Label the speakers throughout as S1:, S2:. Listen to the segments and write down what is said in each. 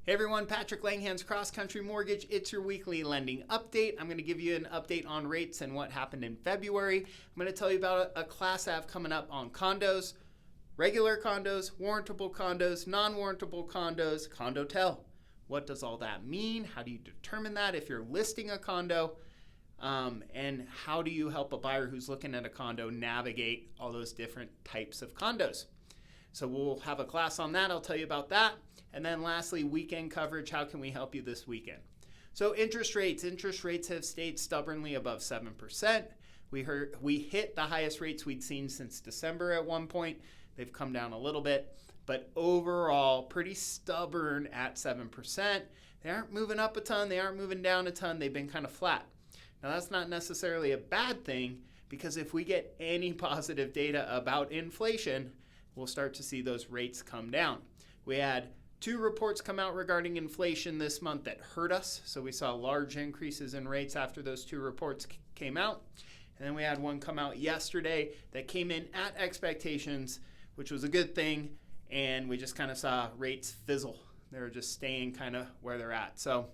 S1: Hey everyone, Patrick Langhan's Cross Country Mortgage. It's your weekly lending update. I'm going to give you an update on rates and what happened in February. I'm going to tell you about a class I have coming up on condos, regular condos, warrantable condos, non-warrantable condos, condo-tel. What does all that mean? How do you determine that if you're listing a condo? And how do you help a buyer who's looking at a condo navigate all those different types of condos? So we'll have a class on that. I'll tell you about that. And then lastly, weekend coverage. How can we help you this weekend? So interest rates have stayed stubbornly above 7%. We hit the highest rates we'd seen since December at one point. They've come down a little bit, but overall pretty stubborn at 7%. They aren't moving up a ton. They aren't moving down a ton. They've been kind of flat. Now that's not necessarily a bad thing, because if we get any positive data about inflation, we'll start to see those rates come down. We had 2 reports come out regarding inflation this month that hurt us. So we saw large increases in rates after those 2 reports came out. And then we had one come out yesterday that came in at expectations, which was a good thing. And we just kind of saw rates fizzle. They're just staying kind of where they're at. So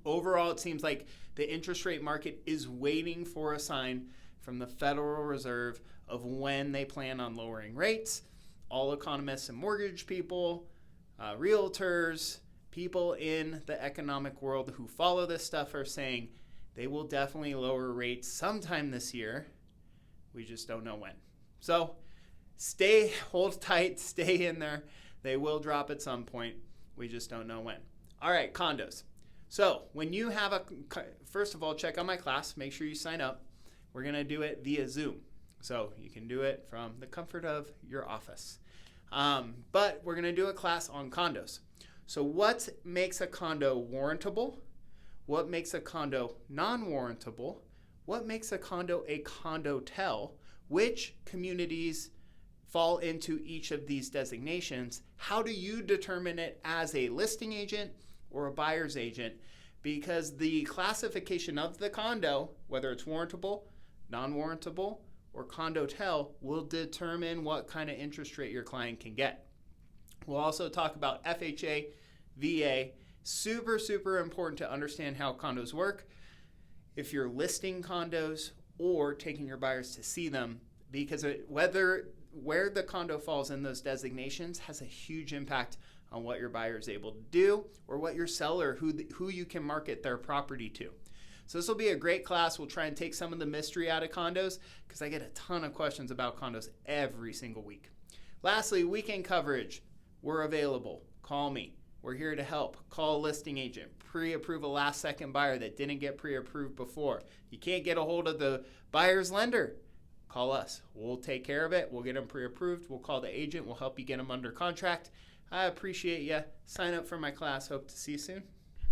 S1: overall, it seems like the interest rate market is waiting for a sign from the Federal Reserve of when they plan on lowering rates. All economists and mortgage people, realtors, people in the economic world who follow this stuff are saying they will definitely lower rates sometime this year. We just don't know when. So hold tight, stay in there. They will drop at some point. We just don't know when. All right, condos. So when you have first of all, check out my class. Make sure you sign up. We're going to do it via Zoom. So you can do it from the comfort of your office. But we're going to do a class on condos. So what makes a condo warrantable? What makes a condo non-warrantable? What makes a condo-tel? Which communities fall into each of these designations? How do you determine it as a listing agent or a buyer's agent? Because the classification of the condo, whether it's warrantable, non-warrantable, or condo-tel, will determine what kind of interest rate your client can get. We'll also talk about FHA, VA. Super, super important to understand how condos work if you're listing condos or taking your buyers to see them, because where the condo falls in those designations has a huge impact on what your buyer is able to do, or what your seller, who you can market their property to. So this will be a great class. We'll try and take some of the mystery out of condos, because I get a ton of questions about condos every single week. Lastly, weekend coverage. We're available. Call me. We're here to help. Call a listing agent. Pre-approve a last-second buyer that didn't get pre-approved before. You can't get a hold of the buyer's lender. Call us. We'll take care of it. We'll get them pre-approved. We'll call the agent. We'll help you get them under contract. I appreciate you. Sign up for my class. Hope to see you soon.